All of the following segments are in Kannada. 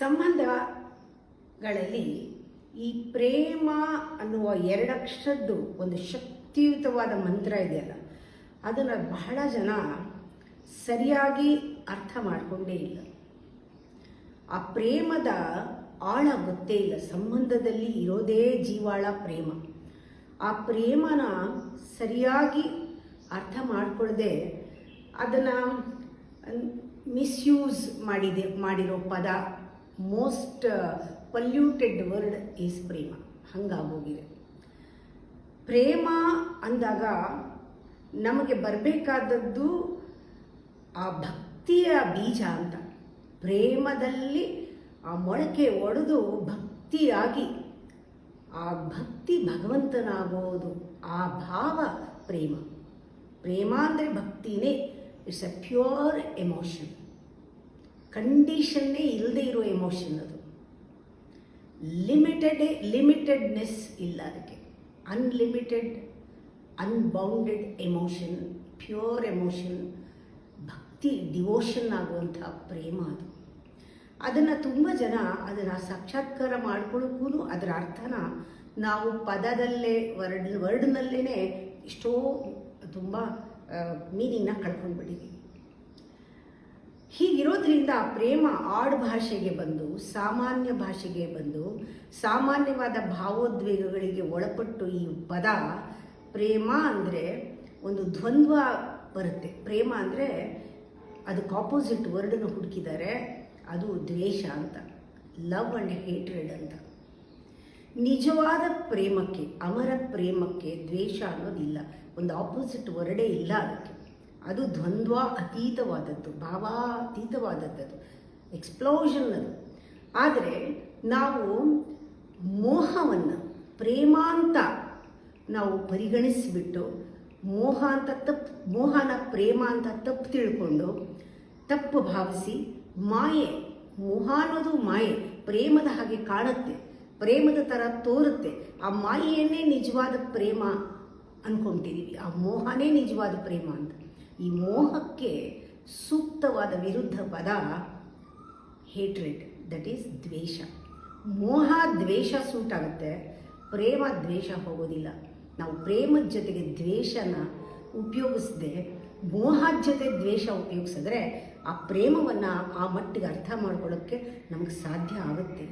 ಸಂಬಂಧಗಳಲ್ಲಿ ಈ ಪ್ರೇಮ ಅನ್ನುವ ಎರಡಕ್ಷರದ್ದು ಒಂದು ಶಕ್ತಿಯುತವಾದ ಮಂತ್ರ ಇದೆಯಲ್ಲ, ಅದನ್ನು ಬಹಳ ಜನ ಸರಿಯಾಗಿ ಅರ್ಥ ಮಾಡಿಕೊಂಡೇ ಇಲ್ಲ. ಆ ಪ್ರೇಮದ ಆಳ ಗೊತ್ತೇ ಇಲ್ಲ. ಸಂಬಂಧದಲ್ಲಿ ಇರೋದೇ ಜೀವಾಳ ಪ್ರೇಮ. ಆ ಪ್ರೇಮನ ಸರಿಯಾಗಿ ಅರ್ಥ ಮಾಡಿಕೊಳ್ಳದೆ ಅದನ್ನು ಮಿಸ್ಯೂಸ್ ಮಾಡಿರೋ ಪದ, ಮೋಸ್ಟ್ ಪಲ್ಯೂಟೆಡ್ ವರ್ಡ್ ಈಸ್ ಪ್ರೇಮ. ಹಂಗಾಗೋಗಿದೆ. ಪ್ರೇಮ ಅಂದಾಗ ನಮಗೆ ಬರಬೇಕಾದದ್ದು ಆ ಭಕ್ತಿಯ ಬೀಜ ಅಂತ. ಪ್ರೇಮದಲ್ಲಿ ಆ ಮೊಳಕೆ ಒಡೆದು ಭಕ್ತಿಯಾಗಿ ಆ ಭಕ್ತಿ ಭಗವಂತನಾಗೋದು, ಆ ಭಾವ ಪ್ರೇಮ. ಪ್ರೇಮ ಅಂದರೆ ಭಕ್ತಿನೇ. It's a pure emotion. ಕಂಡೀಷನ್ನೇ ಇಲ್ಲದೆ ಇರೋ ಎಮೋಷನ್ ಅದು. ಲಿಮಿಟೆಡ್ನೆಸ್ ಇಲ್ಲ ಅದಕ್ಕೆ. Unlimited, unbounded emotion, pure emotion, ಭಕ್ತಿ, ಡಿವೋಷನ್ ಆಗುವಂಥ ಪ್ರೇಮ ಅದು. ಅದನ್ನು ತುಂಬ ಜನ ಅದನ್ನು ಸಾಕ್ಷಾತ್ಕಾರ ಮಾಡ್ಕೊಳ್ಳೋಕ್ಕೂ ಅದರ ಅರ್ಥನ ನಾವು ಪದದಲ್ಲೇ ವರ್ಡ್ನಲ್ಲೇ ಎಷ್ಟೋ ತುಂಬ ಮೀನಿಂಗ್ನ ಕಳ್ಕೊಂಡ್ಬಿಟ್ಟಿದ್ದೀವಿ. ಹೀಗಿರೋದ್ರಿಂದ ಪ್ರೇಮ ಆಡು ಭಾಷೆಗೆ ಬಂದು, ಸಾಮಾನ್ಯ ಭಾಷೆಗೆ ಬಂದು, ಸಾಮಾನ್ಯವಾದ ಭಾವೋದ್ವೇಗಗಳಿಗೆ ಒಳಪಟ್ಟು ಈ ಪದ ಪ್ರೇಮ ಅಂದರೆ ಒಂದು ದ್ವಂದ್ವ ಬರುತ್ತೆ. ಪ್ರೇಮ ಅಂದರೆ ಅದಕ್ಕೆ ಆಪೋಸಿಟ್ ವರ್ಡನ್ನು ಹುಡುಕಿದ್ದಾರೆ, ಅದು ದ್ವೇಷ ಅಂತ, ಲವ್ ಆ್ಯಂಡ್ ಹೇಟ್ರೆಡ್ ಅಂತ. ನಿಜವಾದ ಪ್ರೇಮಕ್ಕೆ, ಅಮರ ಪ್ರೇಮಕ್ಕೆ ದ್ವೇಷ ಅನ್ನೋದಿಲ್ಲ. ಒಂದು ಆಪೋಸಿಟ್ ವರ್ಡೇ ಇಲ್ಲ ಅದಕ್ಕೆ. ಅದು ದ್ವಂದ್ವ ಅತೀತವಾದದ್ದು, ಭಾವಾತೀತವಾದದ್ದು, ಎಕ್ಸ್ಪ್ಲೋಷನ್ ಅದು. ಆದರೆ ನಾವು ಮೋಹವನ್ನು ಪ್ರೇಮ ಅಂತ ನಾವು ಪರಿಗಣಿಸಿಬಿಟ್ಟು ಮೋಹನ ಪ್ರೇಮ ಅಂತ ತಪ್ಪು ತಿಳ್ಕೊಂಡು, ತಪ್ಪು ಭಾವಿಸಿ, ಮಾಯೆ, ಮೋಹ ಅನ್ನೋದು ಮಾಯೆ, ಪ್ರೇಮದ ಹಾಗೆ ಕಾಣುತ್ತೆ, ಪ್ರೇಮದ ಥರ ತೋರುತ್ತೆ. ಆ ಮಾಯೆಯನ್ನೇ ನಿಜವಾದ ಪ್ರೇಮ ಅಂದ್ಕೊಂತಿದ್ದೀವಿ. ಆ ಮೋಹನೇ ನಿಜವಾದ ಪ್ರೇಮ ಅಂತ. ಈ ಮೋಹಕ್ಕೆ ಸೂಕ್ತವಾದ ವಿರುದ್ಧ ಪದ ಹೇಟ್ರೆಡ್, ದಟ್ ಈಸ್ ದ್ವೇಷ. ಮೋಹ ದ್ವೇಷ ಸೂಟ್ ಆಗುತ್ತೆ, ಪ್ರೇಮ ದ್ವೇಷ ಹೋಗೋದಿಲ್ಲ. ನಾವು ಪ್ರೇಮದ ಜೊತೆಗೆ ದ್ವೇಷನ ಉಪಯೋಗಿಸದೆ ಮೋಹದ ಜೊತೆ ದ್ವೇಷ ಉಪಯೋಗಿಸಿದ್ರೆ ಆ ಪ್ರೇಮವನ್ನು ಆ ಮಟ್ಟಿಗೆ ಅರ್ಥ ಮಾಡ್ಕೊಳ್ಳೋಕ್ಕೆ ನಮಗೆ ಸಾಧ್ಯ ಆಗುತ್ತೆ.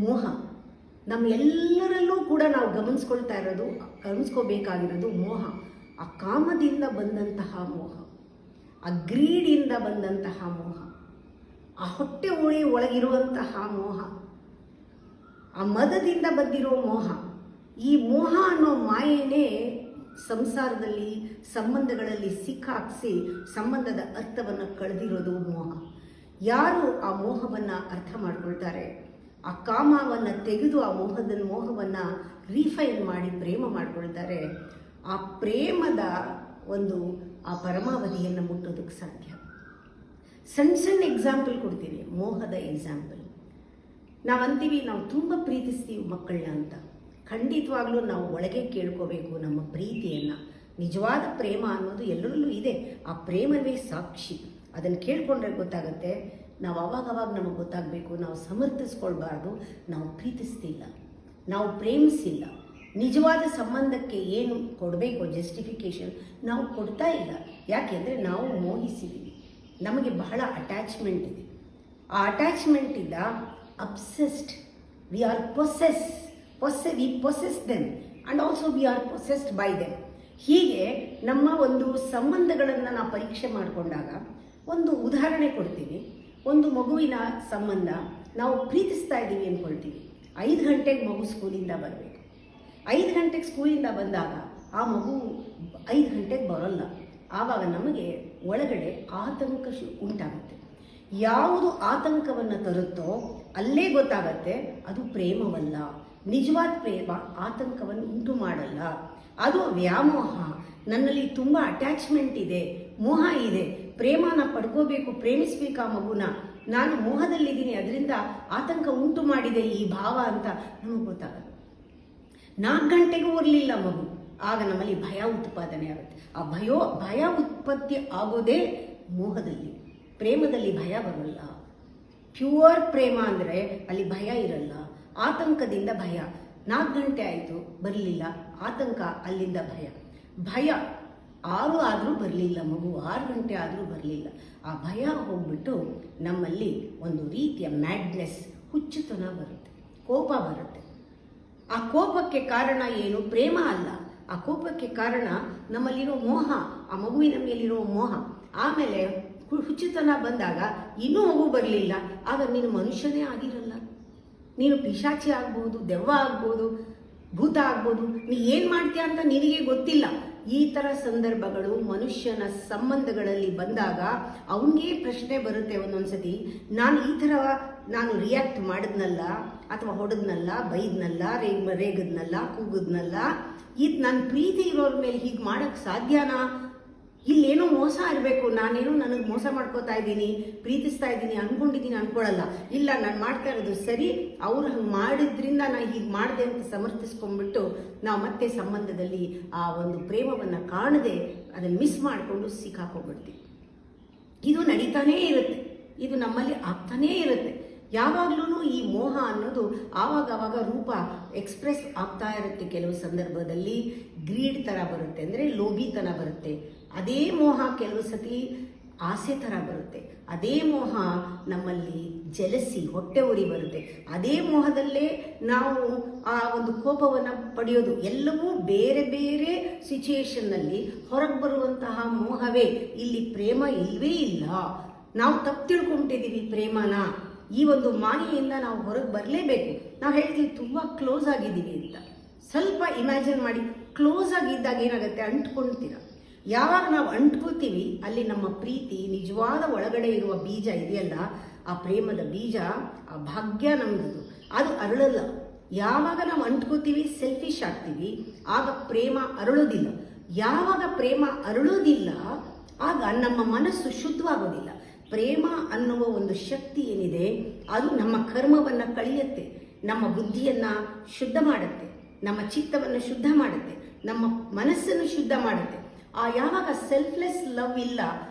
ಮೋಹ ನಮ್ಮೆಲ್ಲರಲ್ಲೂ ಕೂಡ ನಾವು ಗಮನಿಸ್ಕೋಬೇಕಾಗಿರೋದು ಮೋಹ. ಆ ಕಾಮದಿಂದ ಬಂದಂತಹ ಮೋಹ, ಆ ಗ್ರೀಡಿಂದ ಬಂದಂತಹ ಮೋಹ, ಆ ಹೊಟ್ಟೆ ಒಳಗಿರುವಂತಹ ಮೋಹ, ಆ ಮದದಿಂದ ಬಂದಿರೋ ಮೋಹ. ಈ ಮೋಹ ಅನ್ನೋ ಮಾಯೆನೇ ಸಂಸಾರದಲ್ಲಿ, ಸಂಬಂಧಗಳಲ್ಲಿ ಸಿಕ್ಕಾಕ್ಸಿ ಸಂಬಂಧದ ಅರ್ಥವನ್ನು ಕಳೆದಿರೋದು ಮೋಹ. ಯಾರು ಆ ಮೋಹವನ್ನು ಅರ್ಥ ಮಾಡ್ಕೊಳ್ತಾರೆ, ಆ ಕಾಮವನ್ನು ತೆಗೆದು ಆ ಮೋಹವನ್ನು ರೀಫೈನ್ ಮಾಡಿ ಪ್ರೇಮ ಮಾಡ್ಕೊಳ್ತಾರೆ, ಆ ಪ್ರೇಮದ ಒಂದು ಆ ಪರಮಾವಧಿಯನ್ನು ಮುಟ್ಟೋದಕ್ಕೆ ಸಾಧ್ಯ. ಸಣ್ಣ ಎಕ್ಸಾಂಪಲ್ ಕೊಡ್ತೀನಿ, ಮೋಹದ ಎಕ್ಸಾಂಪಲ್. ನಾವಂತೀವಿ ನಾವು ತುಂಬ ಪ್ರೀತಿಸ್ತೀವಿ ಮಕ್ಕಳನ್ನ ಅಂತ. ಖಂಡಿತವಾಗ್ಲೂ ನಾವು ಒಳಗೆ ಕೇಳ್ಕೋಬೇಕು ನಮ್ಮ ಪ್ರೀತಿಯನ್ನು. ನಿಜವಾದ ಪ್ರೇಮ ಅನ್ನೋದು ಎಲ್ಲರಲ್ಲೂ ಇದೆ. ಆ ಪ್ರೇಮವೇ ಸಾಕ್ಷಿ. ಅದನ್ನು ಕೇಳ್ಕೊಂಡ್ರೆ ಗೊತ್ತಾಗುತ್ತೆ. ನಾವು ಅವಾಗವಾಗ ನಮಗೆ ಗೊತ್ತಾಗಬೇಕು, ನಾವು ಸಮರ್ಥಿಸ್ಕೊಳ್ಬಾರ್ದು, ನಾವು ಪ್ರೀತಿಸ್ತಿಲ್ಲ, ನಾವು ಪ್ರೇಮಿಸಿಲ್ಲ. ನಿಜವಾದ ಸಂಬಂಧಕ್ಕೆ ಏನು ಕೊಡಬೇಕು ಜಸ್ಟಿಫಿಕೇಶನ್ ನಾವು ಕೊಡ್ತಾ ಇಲ್ಲ. ಯಾಕೆಂದರೆ ನಾವು ಮೋಹಿಸಿದ್ದೀವಿ, ನಮಗೆ ಬಹಳ ಅಟ್ಯಾಚ್ಮೆಂಟ್ ಇದೆ. ಆ ಅಟ್ಯಾಚ್ಮೆಂಟಿಂದ obsessed, we are we possess them and also we are possessed by them. ಹೀಗೆ ನಮ್ಮ ಒಂದು ಸಂಬಂಧಗಳನ್ನು ನಾವು ಪರೀಕ್ಷೆ ಮಾಡಿಕೊಂಡಾಗ ಒಂದು ಉದಾಹರಣೆ ಕೊಡ್ತೀವಿ. ಒಂದು ಮಗುವಿನ ಸಂಬಂಧ ನಾವು ಪ್ರೀತಿಸ್ತಾ ಇದ್ದೀವಿ ಅಂದ್ಕೊಳ್ತೀವಿ. 5 ಗಂಟೆಗೆ ಮಗು ಸ್ಕೂಲಿಂದ ಬರಬೇಕು. 5 ಗಂಟೆಗೆ ಸ್ಕೂಲಿಂದ ಬಂದಾಗ ಆ ಮಗು 5 ಗಂಟೆಗೆ ಬರೋಲ್ಲ. ಆವಾಗ ನಮಗೆ ಒಳಗಡೆ ಆತಂಕ ಉಂಟಾಗುತ್ತೆ. ಯಾವುದು ಆತಂಕವನ್ನು ತರುತ್ತೋ ಅಲ್ಲೇ ಗೊತ್ತಾಗತ್ತೆ ಅದು ಪ್ರೇಮವಲ್ಲ. ನಿಜವಾದ ಪ್ರೇಮ ಆತಂಕವನ್ನು ಉಂಟು ಮಾಡಲ್ಲ, ಅದು ವ್ಯಾಮೋಹ. ನನ್ನಲ್ಲಿ ತುಂಬ ಅಟ್ಯಾಚ್ಮೆಂಟ್ ಇದೆ, ಮೋಹ ಇದೆ, ಪ್ರೇಮನ ಪಡ್ಕೋಬೇಕು, ಪ್ರೇಮಿಸ್ಬೇಕು ಆ ಮಗುನ, ನಾನು ಮೋಹದಲ್ಲಿದ್ದೀನಿ, ಅದರಿಂದ ಆತಂಕ ಉಂಟು ಮಾಡಿದೆ ಈ ಭಾವ ಅಂತ ನಮಗೆ ಗೊತ್ತಾಗಲ್ಲ. 4 ಗಂಟೆಗೂ ಬರಲಿಲ್ಲ ಮಗು, ಆಗ ನಮ್ಮಲ್ಲಿ ಭಯ ಉತ್ಪಾದನೆ ಆಗುತ್ತೆ. ಆ ಭಯ ಉತ್ಪತ್ತಿ ಆಗೋದೇ ಮೋಹದಲ್ಲಿ. ಪ್ರೇಮದಲ್ಲಿ ಭಯ ಬರಲ್ಲ. ಪ್ಯೂರ್ ಪ್ರೇಮ ಅಂದರೆ ಅಲ್ಲಿ ಭಯ ಇರಲ್ಲ, ಆತಂಕದಿಂದ ಭಯ. 4 ಗಂಟೆ ಆಯಿತು ಬರಲಿಲ್ಲ, ಆತಂಕ, ಅಲ್ಲಿಂದ ಭಯ. ಭಯ 6 ಆದರೂ ಬರಲಿಲ್ಲ, ಮಗು 6 ಗಂಟೆ ಆದರೂ ಬರಲಿಲ್ಲ. ಆ ಭಯ ಹೋಗ್ಬಿಟ್ಟು ನಮ್ಮಲ್ಲಿ ಒಂದು ರೀತಿಯ ಮ್ಯಾಡ್ನೆಸ್, ಹುಚ್ಚುತನ ಬರುತ್ತೆ, ಕೋಪ ಬರುತ್ತೆ. ಆ ಕೋಪಕ್ಕೆ ಕಾರಣ ಏನು? ಪ್ರೇಮ ಅಲ್ಲ. ಆ ಕೋಪಕ್ಕೆ ಕಾರಣ ನಮ್ಮಲ್ಲಿರೋ ಮೋಹ, ಆ ಮಗುವಿನ ಮೇಲಿರೋ ಮೋಹ. ಆಮೇಲೆ ಹುಚ್ಚುತನ ಬಂದಾಗ ಇನ್ನೂ ಮಗು ಬರಲಿಲ್ಲ, ಆಗ ನೀನು ಮನುಷ್ಯನೇ ಆಗಿರಲ್ಲ, ನೀನು ಪಿಶಾಚಿ ಆಗ್ಬೋದು, ದೆವ್ವ ಆಗ್ಬೋದು, ಭೂತ ಆಗ್ಬೋದು. ನೀ ಏನು ಮಾಡ್ತೀಯ ಅಂತ ನಿನಗೆ ಗೊತ್ತಿಲ್ಲ. ಈ ಥರ ಸಂದರ್ಭಗಳು ಮನುಷ್ಯನ ಸಂಬಂಧಗಳಲ್ಲಿ ಬಂದಾಗ ಅವನಿಗೆ ಪ್ರಶ್ನೆ ಬರುತ್ತೆ ಒಂದೊಂದ್ಸತಿ, ನಾನು ಈ ಥರ ರಿಯಾಕ್ಟ್ ಮಾಡಿದ್ನಲ್ಲ, ಅಥವಾ ಹೊಡೆದ್ನಲ್ಲ, ಬೈದ್ನಲ್ಲ, ರೇಗದ್ನಲ್ಲ, ಕೂಗದ್ನಲ್ಲ, ಇದು ನನ್ನ ಪ್ರೀತಿ ಇರೋರ ಮೇಲೆ ಹೀಗೆ ಮಾಡೋಕ್ಕೆ ಸಾಧ್ಯನಾ? ಇಲ್ಲೇನೋ ಮೋಸ ಇರಬೇಕು, ನಾನೇನೋ ನನಗೆ ಮೋಸ ಮಾಡ್ಕೋತಾ ಇದ್ದೀನಿ, ಪ್ರೀತಿಸ್ತಾ ಇದ್ದೀನಿ ಅಂದ್ಕೊಂಡಿದ್ದೀನಿ ಅನ್ಕೊಳ್ಳಲ್ಲ. ಇಲ್ಲ, ನಾನು ಮಾಡ್ತಾ ಇರೋದು ಸರಿ, ಅವ್ರು ಹಂಗೆ ಮಾಡಿದ್ರಿಂದ ನಾನು ಹೀಗೆ ಮಾಡಿದೆ ಅಂತ ಸಮರ್ಥಿಸ್ಕೊಂಡ್ಬಿಟ್ಟು ನಾವು ಮತ್ತೆ ಸಂಬಂಧದಲ್ಲಿ ಆ ಒಂದು ಪ್ರೇಮವನ್ನು ಕಾಣದೆ ಅದನ್ನು ಮಿಸ್ ಮಾಡಿಕೊಂಡು ಸಿಕ್ಕಾಕೊಂಡ್ಬಿಡ್ತೀವಿ. ಇದು ನಡೀತಾನೇ ಇರುತ್ತೆ, ಇದು ನಮ್ಮಲ್ಲಿ ಆಗ್ತಾನೇ ಇರುತ್ತೆ. ಯಾವಾಗಲೂ ಈ ಮೋಹ ಅನ್ನೋದು ಆವಾಗ ರೂಪ ಎಕ್ಸ್ಪ್ರೆಸ್ ಆಗ್ತಾ ಇರುತ್ತೆ. ಕೆಲವು ಸಂದರ್ಭದಲ್ಲಿ ಗ್ರೀಡ್ ಥರ ಬರುತ್ತೆ, ಅಂದರೆ ಲೋಭಿತನ ಬರುತ್ತೆ. ಅದೇ ಮೋಹ ಕೆಲವು ಸತಿ ಆಸೆ ಥರ ಬರುತ್ತೆ. ಅದೇ ಮೋಹ ನಮ್ಮಲ್ಲಿ ಜಲಸಿ, ಹೊಟ್ಟೆ ಉರಿ ಬರುತ್ತೆ. ಅದೇ ಮೋಹದಲ್ಲೇ ನಾವು ಆ ಒಂದು ಕೋಪವನ್ನು ಪಡೆಯೋದು. ಎಲ್ಲವೂ ಬೇರೆ ಬೇರೆ ಸಿಚುಯೇಷನ್ನಲ್ಲಿ ಹೊರಗೆ ಬರುವಂತಹ ಮೋಹವೇ. ಇಲ್ಲಿ ಪ್ರೇಮ ಇಲ್ಲವೇ ಇಲ್ಲ. ನಾವು ತಪ್ಪು ತಿಳ್ಕೊಂಡಿದ್ದೀವಿ ಪ್ರೇಮನ. ಈ ಒಂದು ಮಾಯೆಯಿಂದ ನಾವು ಹೊರಗೆ ಬರಲೇಬೇಕು. ನಾವು ಹೇಳ್ತೀವಿ ತುಂಬ ಕ್ಲೋಸ್ ಆಗಿದ್ದೀವಿ ಅಂತ. ಸ್ವಲ್ಪ ಇಮ್ಯಾಜಿನ್ ಮಾಡಿ, ಕ್ಲೋಸ್ ಆಗಿದ್ದಾಗ ಏನಾಗುತ್ತೆ, ಅಂಟ್ಕೊಳ್ತೀರ. ಯಾವಾಗ ನಾವು ಅಂಟ್ಕೋತೀವಿ ಅಲ್ಲಿ ನಮ್ಮ ಪ್ರೀತಿ, ನಿಜವಾದ ಒಳಗಡೆ ಇರುವ ಬೀಜ ಇದೆಯಲ್ಲ, ಆ ಪ್ರೇಮದ ಬೀಜ, ಆ ಭಾಗ್ಯ ನಮ್ಮದು, ಅದು ಅರಳಲ್ಲ. ಯಾವಾಗ ನಾವು ಅಂಟ್ಕೋತೀವಿ, ಸೆಲ್ಫಿಶ್ ಆಗ್ತೀವಿ, ಆಗ ಪ್ರೇಮ ಅರಳೋದಿಲ್ಲ. ಯಾವಾಗ ಪ್ರೇಮ ಅರಳೋದಿಲ್ಲ ಆಗ ನಮ್ಮ ಮನಸ್ಸು ಶುದ್ಧವಾಗೋದಿಲ್ಲ. ಪ್ರೇಮ ಅನ್ನುವ ಒಂದು ಶಕ್ತಿ ಏನಿದೆ ಅದು ನಮ್ಮ ಕರ್ಮವನ್ನು ಕಳೆಯುತ್ತೆ, ನಮ್ಮ ಬುದ್ಧಿಯನ್ನು ಶುದ್ಧ ಮಾಡುತ್ತೆ, ನಮ್ಮ ಚಿತ್ತವನ್ನು ಶುದ್ಧ ಮಾಡುತ್ತೆ, ನಮ್ಮ ಮನಸ್ಸನ್ನು ಶುದ್ಧ ಮಾಡುತ್ತೆ. ಆ ಯಾವಾಗ ಸೆಲ್ಫ್ಲೆಸ್ ಲವ್ ಇಲ್ಲ,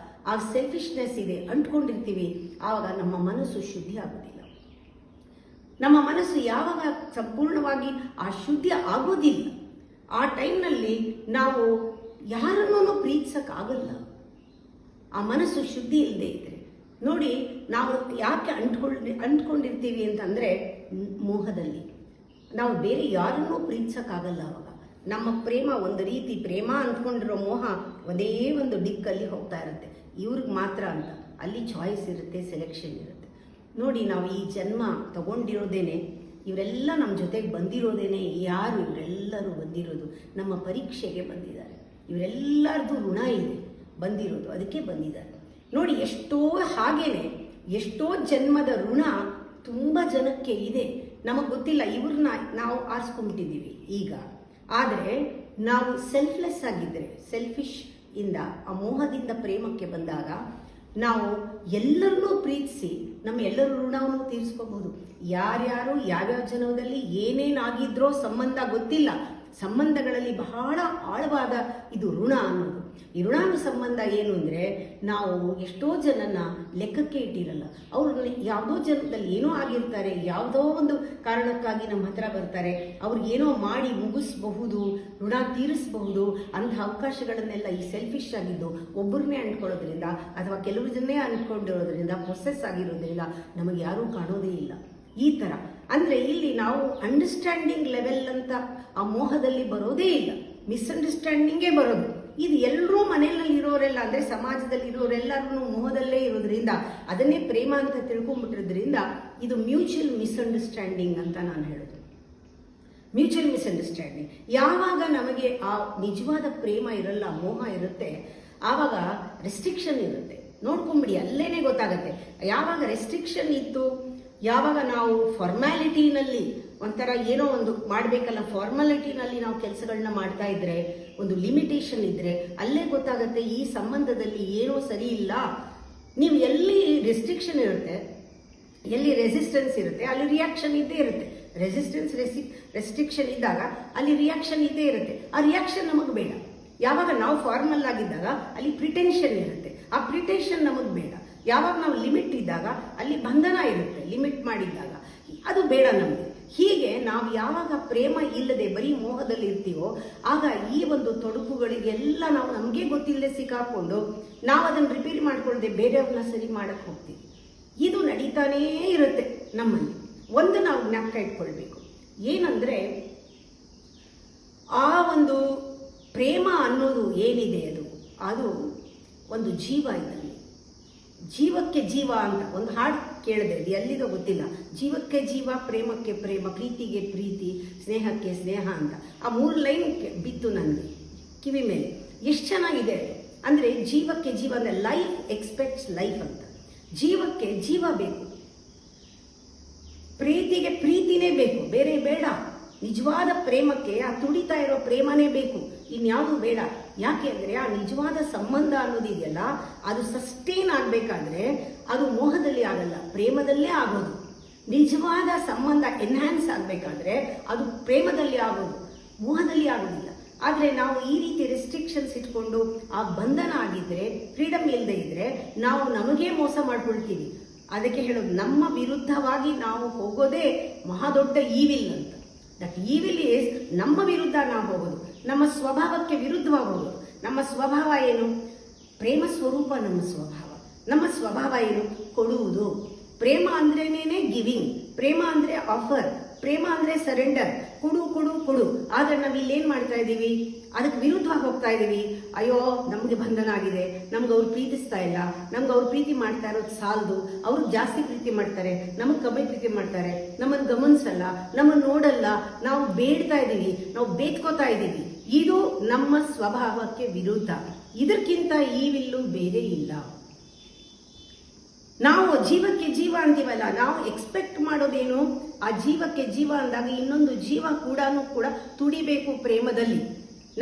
ಆ ಸೆಲ್ಫಿಶ್ನೆಸ್ ಇದೆ, ಅಂಟ್ಕೊಂಡಿರ್ತೀವಿ, ಆವಾಗ ನಮ್ಮ ಮನಸ್ಸು ಶುದ್ಧಿ ಆಗೋದಿಲ್ಲ. ನಮ್ಮ ಮನಸ್ಸು ಯಾವಾಗ ಸಂಪೂರ್ಣವಾಗಿ ಆ ಶುದ್ಧಿ ಆಗೋದಿಲ್ಲ, ಆ ಟೈಮ್ನಲ್ಲಿ ನಾವು ಯಾರನ್ನೂ ಪ್ರೀತಿಸೋಕ್ಕಾಗಲ್ಲ. ಆ ಮನಸ್ಸು ಶುದ್ಧಿ ಇಲ್ಲದೆ ಇದ್ರೆ ನೋಡಿ, ನಾವು ಯಾಕೆ ಅಂಟ್ಕೊಂಡಿರ್ತೀವಿ ಅಂತಂದರೆ ಮೋಹದಲ್ಲಿ. ನಾವು ಬೇರೆ ಯಾರನ್ನೂ ಪ್ರೀತಿಸೋಕ್ಕಾಗಲ್ಲ. ಅವಾಗ ನಮ್ಮ ಪ್ರೇಮ ಒಂದು ರೀತಿ, ಪ್ರೇಮ ಅಂದ್ಕೊಂಡಿರೋ ಮೋಹ ಒಂದೇ ಒಂದು ದಿಕ್ಕಲ್ಲಿ ಹೋಗ್ತಾ ಇರುತ್ತೆ, ಇವ್ರಿಗೆ ಮಾತ್ರ ಅಂತ. ಅಲ್ಲಿ ಚಾಯ್ಸ್ ಇರುತ್ತೆ, ಸೆಲೆಕ್ಷನ್ ಇರುತ್ತೆ. ನೋಡಿ, ನಾವು ಈ ಜನ್ಮ ತಗೊಂಡಿರೋದೇನೆ, ಇವರೆಲ್ಲ ನಮ್ಮ ಜೊತೆಗೆ ಬಂದಿರೋದೇನೆ. ಯಾರು ಇವರೆಲ್ಲರೂ ಬಂದಿರೋದು? ನಮ್ಮ ಪರೀಕ್ಷೆಗೆ ಬಂದಿದ್ದಾರೆ. ಇವರೆಲ್ಲರದು ಋಣ ಇದೆ, ಬಂದಿರೋದು ಅದಕ್ಕೆ ಬಂದಿದ್ದಾರೆ. ನೋಡಿ, ಎಷ್ಟೋ ಜನ್ಮದ ಋಣ ತುಂಬ ಜನಕ್ಕೆ ಇದೆ, ನಮಗೆ ಗೊತ್ತಿಲ್ಲ. ಇವ್ರನ್ನ ನಾವು ಆರಿಸ್ಕೊಂಡ್ಬಿಟ್ಟಿದ್ದೀವಿ ಈಗ. ಆದರೆ ನಾವು ಸೆಲ್ಫ್ಲೆಸ್ ಆಗಿದ್ದರೆ, ಸೆಲ್ಫಿಶ್ ಇಂದ, ಆ ಮೋಹದಿಂದ ಪ್ರೇಮಕ್ಕೆ ಬಂದಾಗ ನಾವು ಎಲ್ಲರನ್ನೂ ಪ್ರೀತಿಸಿ ನಮ್ಮ ಎಲ್ಲರ ಋಣವನ್ನು ತೀರಿಸ್ಕೋಬಹುದು. ಯಾರ್ಯಾರು ಯಾವ್ಯಾವ ಜನ್ಮದಲ್ಲಿ ಏನೇನಾಗಿದ್ರೋ ಸಂಬಂಧ ಗೊತ್ತಿಲ್ಲ. ಸಂಬಂಧಗಳಲ್ಲಿ ಬಹಳ ಆಳವಾದ ಇದು ಋಣ ಅನ್ನೋದು. ಈ ಋಣಾನು ಸಂಬಂಧ ಏನು ಅಂದರೆ, ನಾವು ಎಷ್ಟೋ ಜನನ ಲೆಕ್ಕಕ್ಕೆ ಇಟ್ಟಿರಲ್ಲ. ಅವರು ಯಾವುದೋ ಜನ್ಮದಲ್ಲಿ ಏನೋ ಆಗಿರ್ತಾರೆ, ಯಾವುದೋ ಒಂದು ಕಾರಣಕ್ಕಾಗಿ ನಮ್ಮ ಹತ್ರ ಬರ್ತಾರೆ. ಅವ್ರಿಗೇನೋ ಮಾಡಿ ಮುಗಿಸ್ಬಹುದು, ಋಣ ತೀರಿಸಬಹುದು. ಅಂಥ ಅವಕಾಶಗಳನ್ನೆಲ್ಲ ಈ ಸೆಲ್ಫಿಶ್ ಆಗಿದ್ದು ಒಬ್ಬರನ್ನೇ ಅಂದ್ಕೊಳ್ಳೋದ್ರಿಂದ, ಅಥವಾ ಕೆಲವು ಜನನೇ ಅಂದ್ಕೊಂಡಿರೋದ್ರಿಂದ, ಪ್ರೊಸೆಸ್ ಆಗಿರೋದ್ರಿಂದ ನಮಗೆ ಯಾರೂ ಕಾಣೋದೇ ಇಲ್ಲ. ಈ ಥರ ಅಂದರೆ ಇಲ್ಲಿ ನಾವು ಅಂಡರ್ಸ್ಟ್ಯಾಂಡಿಂಗ್ ಲೆವೆಲ್ ಅಂತ ಆ ಮೋಹದಲ್ಲಿ ಬರೋದೇ ಇಲ್ಲ, ಮಿಸ್ಅಂಡರ್ಸ್ಟ್ಯಾಂಡಿಂಗೇ ಬರೋದು. ಇದು ಎಲ್ಲರೂ ಮನೆಯಲ್ಲಿ ಇರೋರೆಲ್ಲ, ಅಂದರೆ ಸಮಾಜದಲ್ಲಿ ಇರೋರೆಲ್ಲರೂ ಮೋಹದಲ್ಲೇ ಇರೋದ್ರಿಂದ, ಅದನ್ನೇ ಪ್ರೇಮ ಅಂತ ತಿಳ್ಕೊಂಡ್ಬಿಟ್ಟಿರೋದ್ರಿಂದ ಇದು ಮ್ಯೂಚುವಲ್ ಮಿಸ್ಅಂಡರ್ಸ್ಟ್ಯಾಂಡಿಂಗ್ ಅಂತ ನಾನು ಹೇಳೋದು. Mutual misunderstanding. ಯಾವಾಗ ನಮಗೆ ಆ ನಿಜವಾದ ಪ್ರೇಮ ಇರಲ್ಲ, ಮೋಹ ಇರುತ್ತೆ, ಆವಾಗ ರೆಸ್ಟ್ರಿಕ್ಷನ್ ಇರುತ್ತೆ. ನೋಡ್ಕೊಂಬಿಡಿ, ಅಲ್ಲೇನೆ ಗೊತ್ತಾಗುತ್ತೆ. ಯಾವಾಗ ರೆಸ್ಟ್ರಿಕ್ಷನ್ ಇತ್ತು, ಯಾವಾಗ ನಾವು ಫಾರ್ಮ್ಯಾಲಿಟಿನಲ್ಲಿ ಒಂಥರ ಏನೋ ಒಂದು ಮಾಡಬೇಕಲ್ಲ, ಫಾರ್ಮಾಲಿಟಿನಲ್ಲಿ ನಾವು ಕೆಲಸಗಳನ್ನ ಮಾಡ್ತಾ ಇದ್ರೆ, ಒಂದು ಲಿಮಿಟೇಷನ್ ಇದ್ದರೆ ಅಲ್ಲೇ ಗೊತ್ತಾಗುತ್ತೆ ಈ ಸಂಬಂಧದಲ್ಲಿ ಏನೋ ಸರಿ ಇಲ್ಲ. ನೀವು ಎಲ್ಲಿ ರೆಸ್ಟ್ರಿಕ್ಷನ್ ಇರುತ್ತೆ, ಎಲ್ಲಿ ರೆಸಿಸ್ಟೆನ್ಸ್ ಇರುತ್ತೆ, ಅಲ್ಲಿ ರಿಯಾಕ್ಷನ್ ಇದ್ದೇ ಇರುತ್ತೆ. ರೆಸ್ಟ್ರಿಕ್ಷನ್ ಇದ್ದಾಗ ಅಲ್ಲಿ ರಿಯಾಕ್ಷನ್ ಇದ್ದೇ ಇರುತ್ತೆ. ಆ ರಿಯಾಕ್ಷನ್ ನಮಗೆ ಬೇಡ. ಯಾವಾಗ ನಾವು ಫಾರ್ಮಲ್ ಆಗಿದ್ದಾಗ ಅಲ್ಲಿ ಪ್ರಿಟೆನ್ಷನ್ ಇರುತ್ತೆ, ಆ ಪ್ರಿಟೆನ್ಷನ್ ನಮಗೆ ಬೇಡ. ಯಾವಾಗ ನಾವು ಲಿಮಿಟ್ ಇದ್ದಾಗ ಅಲ್ಲಿ ಬಂಧನ ಇರುತ್ತೆ. ಕಮಿಟ್ ಮಾಡಿದ್ದಾಗ ಅದು ಬೇಡ ನಮಗೆ. ಹೀಗೆ ನಾವು ಯಾವಾಗ ಪ್ರೇಮ ಇಲ್ಲದೆ ಬರೀ ಮೋಹದಲ್ಲಿ ಇರ್ತೀವೋ ಆಗ ಈ ಒಂದು ತೊಡಕುಗಳಿಗೆಲ್ಲ ನಾವು ನಮಗೆ ಗೊತ್ತಿಲ್ಲದೆ ಸಿಕ್ಕಾಕೊಂಡು ನಾವು ಅದನ್ನು ರಿಪೀಟ್ ಮಾಡ್ಕೊಳ್ಳದೆ ಬೇರೆಯವ್ರನ್ನ ಸರಿ ಮಾಡಕ್ಕೆ ಹೋಗ್ತೀವಿ. ಇದು ನಡೀತಾನೇ ಇರುತ್ತೆ ನಮ್ಮಲ್ಲಿ. ಒಂದು ನಾವು ಜ್ಞಾಪಕ ಇಟ್ಕೊಳ್ಬೇಕು, ಏನಂದ್ರೆ ಆ ಒಂದು ಪ್ರೇಮ ಅನ್ನೋದು ಏನಿದೆ ಅದು ಒಂದು ಜೀವ ಇದ್ದಲ್ಲಿ. ಜೀವಕ್ಕೆ ಜೀವ ಅಂತ ಒಂದು ಹಾಡು ಕೇಳಿದೆ, ಅದು ಎಲ್ಲಿದೋ ಗೊತ್ತಿಲ್ಲ. ಜೀವಕ್ಕೆ ಜೀವ, ಪ್ರೇಮಕ್ಕೆ ಪ್ರೇಮ, ಪ್ರೀತಿಗೆ ಪ್ರೀತಿ, ಸ್ನೇಹಕ್ಕೆ ಸ್ನೇಹ ಅಂತ ಆ 3 ಲೈನ್ ಬಿತ್ತು ನನಗೆ ಕಿವಿ ಮೇಲೆ. ಎಷ್ಟು ಚೆನ್ನಾಗಿದೆ ಅಂದರೆ, ಜೀವಕ್ಕೆ ಜೀವ ಅಂದರೆ ಲೈಫ್ ಎಕ್ಸ್ಪೆಕ್ಟ್ಸ್ ಲೈಫ್ ಅಂತ. ಜೀವಕ್ಕೆ ಜೀವ ಬೇಕು, ಪ್ರೀತಿಗೆ ಪ್ರೀತಿನೇ ಬೇಕು, ಬೇರೆ ಬೇಡ. ನಿಜವಾದ ಪ್ರೇಮಕ್ಕೆ ಆ ತುಡಿತಾ ಇರೋ ಪ್ರೇಮನೇ ಬೇಕು, ಇನ್ಯಾವುದು ಬೇಡ. ಯಾಕೆ ಅಂದರೆ ಆ ನಿಜವಾದ ಸಂಬಂಧ ಅನ್ನೋದಿದೆಯಲ್ಲ, ಅದು ಸಸ್ಟೈನ್ ಆಗಬೇಕಾದ್ರೆ ಅದು ಮೋಹದಲ್ಲಿ ಆಗಲ್ಲ, ಪ್ರೇಮದಲ್ಲೇ ಆಗೋದು. ನಿಜವಾದ ಸಂಬಂಧ ಎನ್ಹ್ಯಾನ್ಸ್ ಆಗಬೇಕಾದ್ರೆ ಅದು ಪ್ರೇಮದಲ್ಲಿ ಆಗೋದು, ಮೋಹದಲ್ಲಿ ಆಗೋದಿಲ್ಲ. ಆದರೆ ನಾವು ಈ ರೀತಿ ರೆಸ್ಟ್ರಿಕ್ಷನ್ಸ್ ಇಟ್ಕೊಂಡು ಆ ಬಂಧನ ಆಗಿದ್ರೆ, ಫ್ರೀಡಮ್ ಇಲ್ಲದೆ ಇದ್ರೆ ನಾವು ನಮಗೇ ಮೋಸ ಮಾಡ್ಕೊಳ್ತೀವಿ. ಅದಕ್ಕೆ ಹೇಳೋದು, ನಮ್ಮ ವಿರುದ್ಧವಾಗಿ ನಾವು ಹೋಗೋದೇ ಮಹಾದೊಡ್ಡ ಈವಿಲ್ ಅಂತ. ದಟ್ ಈವಿಲ್ ಈಸ್ ನಮ್ಮ ವಿರುದ್ಧ ನಾವು ಹೋಗೋದು, ನಮ್ಮ ಸ್ವಭಾವಕ್ಕೆ ವಿರುದ್ಧವಾಗಿ ಹೋಗೋದು. ನಮ್ಮ ಸ್ವಭಾವ ಏನು? ಪ್ರೇಮ ಸ್ವರೂಪ ನಮ್ಮ ಸ್ವಭಾವ. ನಮ್ಮ ಸ್ವಭಾವ ಏನು? ಕೊಡುವುದು. ಪ್ರೇಮ ಅಂದ್ರೇನೇನೆ ಗಿವಿಂಗ್, ಪ್ರೇಮ ಅಂದ್ರೆ ಆಫರ್, ಪ್ರೇಮ ಅಂದ್ರೆ ಸರೆಂಡರ್. ಕೊಡು ಕೊಡು ಕೊಡು. ಆದ್ರೆ ನಾವು ಇಲ್ಲೇನ್ ಮಾಡ್ತಾ ಇದ್ದೀವಿ? ಅದಕ್ಕೆ ವಿರುದ್ಧವಾಗಿ ಹೋಗ್ತಾ ಇದ್ದೀವಿ. ಅಯ್ಯೋ, ನಮ್ಗೆ ಬಂಧನ ಆಗಿದೆ, ನಮ್ಗೆ ಅವ್ರು ಪ್ರೀತಿಸ್ತಾ ಇಲ್ಲ, ನಮ್ಗೆ ಅವ್ರು ಪ್ರೀತಿ ಮಾಡ್ತಾ ಇರೋದು ಸಾಲದು, ಅವ್ರು ಜಾಸ್ತಿ ಪ್ರೀತಿ ಮಾಡ್ತಾರೆ, ನಮಗೆ ಕಮ್ಮಿ ಪ್ರೀತಿ ಮಾಡ್ತಾರೆ, ನಮ್ಮನ್ನು ಗಮನಿಸಲ್ಲ, ನಮ್ಮನ್ನು ನೋಡಲ್ಲ, ನಾವು ಬೇಡ್ತಾ ಇದ್ದೀವಿ, ನಾವು ಬೇಡ್ಕೋತಾ ಇದ್ದೀವಿ. ಇದು ನಮ್ಮ ಸ್ವಭಾವಕ್ಕೆ ವಿರುದ್ಧ. ಇದಕ್ಕಿಂತ ಈವಿಲ್ಲು ಬೇರೆ ಇಲ್ಲ. ನಾವು ಜೀವಕ್ಕೆ ಜೀವ ಅಂತೀವಲ್ಲ, ನಾವು ಎಕ್ಸ್ಪೆಕ್ಟ್ ಮಾಡೋದೇನು? ಆ ಜೀವಕ್ಕೆ ಜೀವ ಅಂದಾಗ ಇನ್ನೊಂದು ಜೀವ ಕೂಡ ತುಡಿಬೇಕು ಪ್ರೇಮದಲ್ಲಿ.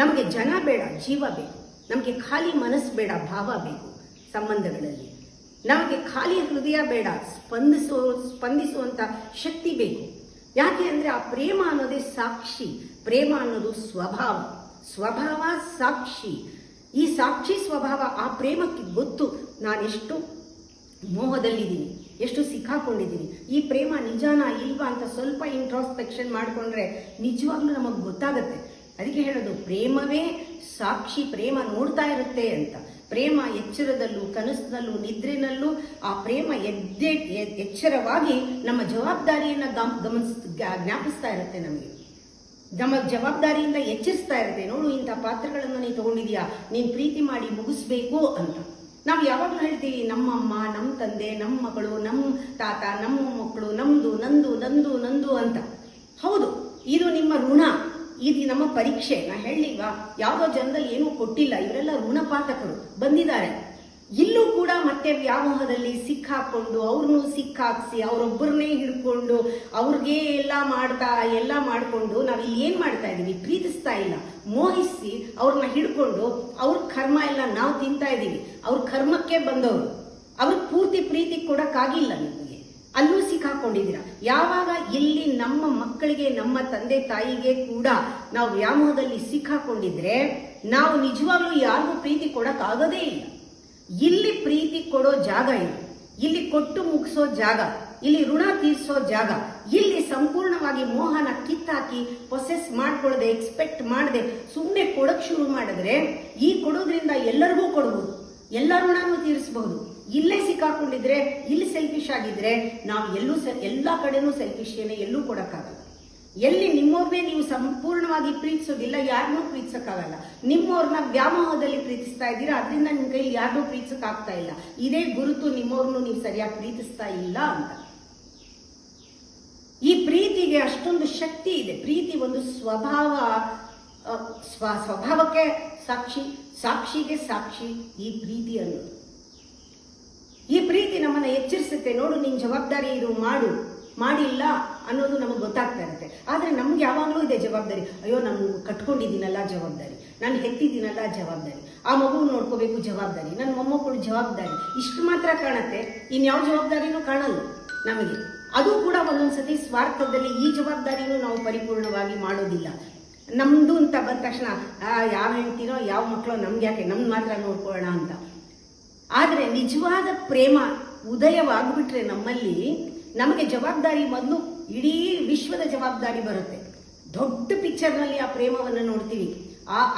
ನಮಗೆ ಜನ ಬೇಡ, ಜೀವ ಬೇಕು. ನಮಗೆ ಖಾಲಿ ಮನಸ್ಸು ಬೇಡ, ಭಾವ ಬೇಕು ಸಂಬಂಧಗಳಲ್ಲಿ. ನಮಗೆ ಖಾಲಿ ಹೃದಯ ಬೇಡ, ಸ್ಪಂದಿಸುವಂತ ಶಕ್ತಿ ಬೇಕು. ಯಾಕೆ ಅಂದ್ರೆ ಆ ಪ್ರೇಮ ಅನ್ನೋದೇ ಸಾಕ್ಷಿ. ಪ್ರೇಮ ಅನ್ನೋದು ಸ್ವಭಾವ, ಸ್ವಭಾವ ಸಾಕ್ಷಿ. ಈ ಸಾಕ್ಷಿ ಸ್ವಭಾವ ಆ ಪ್ರೇಮಕ್ಕೆ ಗೊತ್ತು ನಾನೆಷ್ಟು ಮೋಹದಲ್ಲಿದ್ದೀನಿ, ಎಷ್ಟು ಸಿಕ್ಕಾಕೊಂಡಿದ್ದೀನಿ, ಈ ಪ್ರೇಮ ನಿಜಾನ ಇಲ್ವಾ ಅಂತ ಸ್ವಲ್ಪ ಇಂಟ್ರಾಸ್ಪೆಕ್ಷನ್ ಮಾಡಿಕೊಂಡ್ರೆ ನಿಜವಾಗ್ಲೂ ನಮಗೆ ಗೊತ್ತಾಗತ್ತೆ. ಅದಕ್ಕೆ ಹೇಳೋದು, ಪ್ರೇಮವೇ ಸಾಕ್ಷಿ, ಪ್ರೇಮ ನೋಡ್ತಾ ಇರುತ್ತೆ ಅಂತ. ಪ್ರೇಮ ಎಚ್ಚರದಲ್ಲೂ ಕನಸಿನಲ್ಲೂ ನಿದ್ರೆನಲ್ಲೂ ಆ ಪ್ರೇಮ ಎಚ್ಚರವಾಗಿ ನಮ್ಮ ಜವಾಬ್ದಾರಿಯನ್ನ ಜ್ಞಾಪಿಸ್ತಾ ಇರುತ್ತೆ. ನಮಗೆ ನಮ್ಮ ಜವಾಬ್ದಾರಿಯಿಂದ ಎಚ್ಚರಿಸ್ತಾ ಇರುತ್ತೆ. ನೋಡು, ಇಂಥ ಪಾತ್ರಗಳನ್ನು ನೀನು ತಗೊಂಡಿದ್ಯಾ, ನೀನು ಪ್ರೀತಿ ಮಾಡಿ ಮುಗಿಸ್ಬೇಕು ಅಂತ. ನಾವು ಯಾವಾಗಲೂ ಹೇಳ್ತೀವಿ, ನಮ್ಮಮ್ಮ, ನಮ್ಮ ತಂದೆ, ನಮ್ಮ ಮಗಳು, ನಮ್ಮ ತಾತ, ನಮ್ಮ ಮಕ್ಕಳು, ನಮ್ದು, ನಂದು, ನಂದು, ನಂದು ಅಂತ. ಹೌದು, ಇದು ನಿಮ್ಮ ಋಣ, ಇದು ನಮ್ಮ ಪರೀಕ್ಷೆ. ನಾ ಹೇಳಿಲ್ವಾ, ಯಾವುದೋ ಜನದಲ್ಲಿ ಏನೂ ಕೊಟ್ಟಿಲ್ಲ, ಇವರೆಲ್ಲ ಋಣಪಾತಕರು ಬಂದಿದ್ದಾರೆ. ಇಲ್ಲೂ ಕೂಡ ಮತ್ತೆ ವ್ಯಾಮೋಹದಲ್ಲಿ ಸಿಕ್ಕಾಕೊಂಡು ಅವ್ರನ್ನೂ ಸಿಕ್ಕಾಕ್ಸಿ ಅವರೊಬ್ಬರನ್ನೇ ಹಿಡ್ಕೊಂಡು ಅವ್ರಿಗೆ ಎಲ್ಲ ಮಾಡಿಕೊಂಡು ನಾವು ಇಲ್ಲಿ ಏನು ಮಾಡ್ತಾ ಇದ್ದೀವಿ? ಪ್ರೀತಿಸ್ತಾ ಇಲ್ಲ, ಮೋಹಿಸಿ ಅವ್ರನ್ನ ಹಿಡ್ಕೊಂಡು ಅವ್ರ ಕರ್ಮ ಎಲ್ಲ ನಾವು ತಿಂತಾ ಇದ್ದೀವಿ. ಅವ್ರ ಕರ್ಮಕ್ಕೆ ಬಂದವರು, ಅವ್ರಿಗೆ ಪೂರ್ತಿ ಪ್ರೀತಿ ಕೊಡಕ್ಕಾಗಿಲ್ಲ. ನಿಮಗೆ ಅಲ್ಲೂ ಸಿಕ್ಕಾಕೊಂಡಿದ್ದೀರಾ. ಯಾವಾಗ ಇಲ್ಲಿ ನಮ್ಮ ಮಕ್ಕಳಿಗೆ, ನಮ್ಮ ತಂದೆ ತಾಯಿಗೆ ಕೂಡ ನಾವು ವ್ಯಾಮೋಹದಲ್ಲಿ ಸಿಕ್ಕಾಕೊಂಡಿದ್ರೆ ನಾವು ನಿಜವಾಗ್ಲೂ ಯಾರಿಗೂ ಪ್ರೀತಿ ಕೊಡಕ್ಕಾಗೋದೇ ಇಲ್ಲ. ಇಲ್ಲಿ ಪ್ರೀತಿ ಕೊಡೋ ಜಾಗ ಇದು, ಇಲ್ಲಿ ಕೊಟ್ಟು ಮುಗಿಸೋ ಜಾಗ, ಇಲ್ಲಿ ಋಣ ತೀರಿಸೋ ಜಾಗ. ಇಲ್ಲಿ ಸಂಪೂರ್ಣವಾಗಿ ಮೋಹನ ಕಿತ್ತಾಕಿ ಪೊಸೆಸ್ ಮಾಡ್ಕೊಳ್ಳದೆ, ಎಕ್ಸ್ಪೆಕ್ಟ್ ಮಾಡದೆ ಸುಮ್ಮನೆ ಕೊಡಕ್ ಶುರು ಮಾಡಿದ್ರೆ ಈ ಕೊಡೋದ್ರಿಂದ ಎಲ್ಲರಿಗೂ ಕೊಡ್ಬೋದು, ಎಲ್ಲ ಋಣನೂ ತೀರಿಸಬಹುದು. ಇಲ್ಲೇ ಸಿಕ್ಕಾಕೊಂಡಿದ್ರೆ, ಇಲ್ಲಿ ಸೆಲ್ಫಿಶ್ ಆಗಿದ್ರೆ ನಾವು ಎಲ್ಲ ಕಡೆನೂ ಸೆಲ್ಫಿಶೇನೆ, ಎಲ್ಲೂ ಕೊಡಕ್ಕಾಗಲ್ಲ. ಎಲ್ಲಿ ನಿಮ್ಮವ್ರನ್ನೇ ನೀವು ಸಂಪೂರ್ಣವಾಗಿ ಪ್ರೀತಿಸೋದಿಲ್ಲ, ಯಾರನ್ನೂ ಪ್ರೀತಿಸಕ್ಕಾಗಲ್ಲ. ನಿಮ್ಮವ್ರನ್ನ ವ್ಯಾಮೋಹದಲ್ಲಿ ಪ್ರೀತಿಸ್ತಾ ಇದ್ದೀರಾ, ಅದರಿಂದ ನಿಮ್ಮ ಕೈಲಿ ಯಾರನ್ನೂ ಪ್ರೀತಿಸಕ್ ಆಗ್ತಾ ಇಲ್ಲ. ಇದೇ ಗುರುತು ನಿಮ್ಮವ್ರನ್ನು ನೀವು ಸರಿಯಾಗಿ ಪ್ರೀತಿಸ್ತಾ ಇಲ್ಲ ಅಂತ. ಈ ಪ್ರೀತಿಗೆ ಅಷ್ಟೊಂದು ಶಕ್ತಿ ಇದೆ. ಪ್ರೀತಿ ಒಂದು ಸ್ವಭಾವ, ಸ್ವಭಾವಕ್ಕೆ ಸಾಕ್ಷಿ, ಸಾಕ್ಷಿಗೆ ಸಾಕ್ಷಿ ಈ ಪ್ರೀತಿ ಅನ್ನೋದು. ಈ ಪ್ರೀತಿ ನಮ್ಮನ್ನ ಎಚ್ಚರಿಸುತ್ತೆ. ನೋಡು, ನಿನ್ ಜವಾಬ್ದಾರಿ ಇದು ಮಾಡು, ಮಾಡಿಲ್ಲ ಅನ್ನೋದು ನಮಗೆ ಗೊತ್ತಾಗ್ತಾ ಇರುತ್ತೆ. ಆದರೆ ನಮ್ಗೆ ಯಾವಾಗಲೂ ಇದೆ ಜವಾಬ್ದಾರಿ. ಅಯ್ಯೋ, ನಾನು ಕಟ್ಕೊಂಡಿದ್ದೀನಲ್ಲ ಜವಾಬ್ದಾರಿ, ನಾನು ಹೆತ್ತಿದ್ದೀನಲ್ಲ ಜವಾಬ್ದಾರಿ, ಆ ಮಗು ನೋಡ್ಕೋಬೇಕು ಜವಾಬ್ದಾರಿ, ನನ್ನ ಮೊಮ್ಮಕ್ಕಳು ಜವಾಬ್ದಾರಿ. ಇಷ್ಟು ಮಾತ್ರ ಕಾಣುತ್ತೆ, ಇನ್ಯಾವ ಜವಾಬ್ದಾರಿನೂ ಕಾಣಲ್ಲ ನಮಗೆ. ಅದು ಕೂಡ ಒಂದೊಂದ್ಸತಿ ಸ್ವಾರ್ಥದಲ್ಲಿ ಈ ಜವಾಬ್ದಾರಿನೂ ನಾವು ಪರಿಪೂರ್ಣವಾಗಿ ಮಾಡೋದಿಲ್ಲ. ನಮ್ದು ಅಂತ ಬಂದ ತಕ್ಷಣ ಯಾವ ಹೆಂಡ್ತಿನೋ ಯಾವ ಮಕ್ಕಳೋ ನಮ್ಗೆ ಯಾಕೆ, ನಮ್ಗೆ ಮಾತ್ರ ನೋಡ್ಕೊಳ್ಳೋಣ ಅಂತ. ಆದರೆ ನಿಜವಾದ ಪ್ರೇಮ ಉದಯವಾಗ್ಬಿಟ್ರೆ ನಮ್ಮಲ್ಲಿ ನಮಗೆ ಜವಾಬ್ದಾರಿ ಮೊದಲು ಇಡೀ ವಿಶ್ವದ ಜವಾಬ್ದಾರಿ ಬರುತ್ತೆ. ದೊಡ್ಡ ಪಿಕ್ಚರ್ನಲ್ಲಿ ಆ ಪ್ರೇಮವನ್ನು ನೋಡ್ತೀವಿ.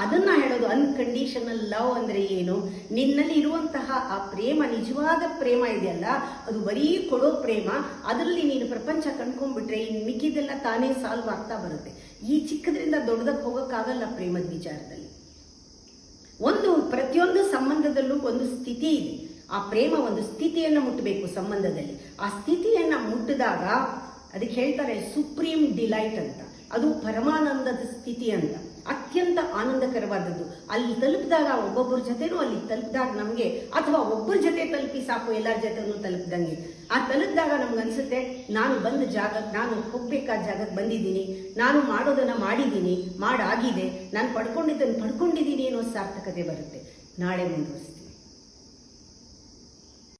ಅದನ್ನ ಹೇಳೋದು ಅನ್ಕಂಡೀಷನಲ್ ಲವ್ ಅಂದ್ರೆ ಏನು, ನಿನ್ನಲ್ಲಿ ಇರುವಂತಹ ಆ ಪ್ರೇಮ ನಿಜವಾದ ಪ್ರೇಮ ಇದೆಯಲ್ಲ, ಅದು ಬರೀ ಕೊಡೋ ಪ್ರೇಮ. ಅದರಲ್ಲಿ ನೀನು ಪ್ರಪಂಚ ಕಂಡ್ಕೊಂಡ್ಬಿಟ್ರೆ ಇನ್ನು ಮಿಕ್ಕಿದೆಲ್ಲ ತಾನೇ ಸಾಲ್ವ್ ಆಗ್ತಾ ಬರುತ್ತೆ. ಈ ಚಿಕ್ಕದ್ರಿಂದ ದೊಡ್ಡದಕ್ಕೆ ಹೋಗೋಕ್ಕಾಗಲ್ಲ ಪ್ರೇಮದ ವಿಚಾರದಲ್ಲಿ. ಪ್ರತಿಯೊಂದು ಸಂಬಂಧದಲ್ಲೂ ಒಂದು ಸ್ಥಿತಿ ಇದೆ. ಆ ಪ್ರೇಮ ಒಂದು ಸ್ಥಿತಿಯನ್ನು ಮುಟ್ಟಬೇಕು ಸಂಬಂಧದಲ್ಲಿ. ಆ ಸ್ಥಿತಿಯನ್ನ ಮುಟ್ಟಿದಾಗ ಅದಕ್ಕೆ ಹೇಳ್ತಾರೆ ಸುಪ್ರೀಂ ಡಿಲೈಟ್ ಅಂತ. ಅದು ಪರಮಾನಂದದ ಸ್ಥಿತಿ ಅಂತ, ಅತ್ಯಂತ ಆನಂದಕರವಾದದ್ದು. ಅಲ್ಲಿ ತಲುಪಿದಾಗ ಒಬ್ಬೊಬ್ಬರ ಜೊತೆನೂ ಅಲ್ಲಿ ತಲುಪಿದಾಗ ನಮಗೆ, ಅಥವಾ ಒಬ್ಬರ ಜೊತೆ ತಲುಪಿ ಸಾಕು ಎಲ್ಲರ ಜೊತೆನೂ ತಲುಪಿದಂಗೆ. ಆ ತಲುಪಿದಾಗ ನಮ್ಗೆ ಅನ್ಸುತ್ತೆ ನಾನು ಬಂದ ಜಾಗಕ್ಕೆ, ನಾನು ಹೋಗ್ಬೇಕಾದ ಜಾಗಕ್ಕೆ ಬಂದಿದ್ದೀನಿ, ನಾನು ಮಾಡೋದನ್ನ ಮಾಡಿದ್ದೀನಿ, ಮಾಡಾಗಿದೆ, ನಾನು ಪಡ್ಕೊಂಡಿದ್ದನ್ನು ಪಡ್ಕೊಂಡಿದ್ದೀನಿ ಅನ್ನೋ ಸಾರ್ಥಕತೆ ಬರುತ್ತೆ. ನಾಳೆ ಮುಂದುವರಿಸ್ತೀನಿ.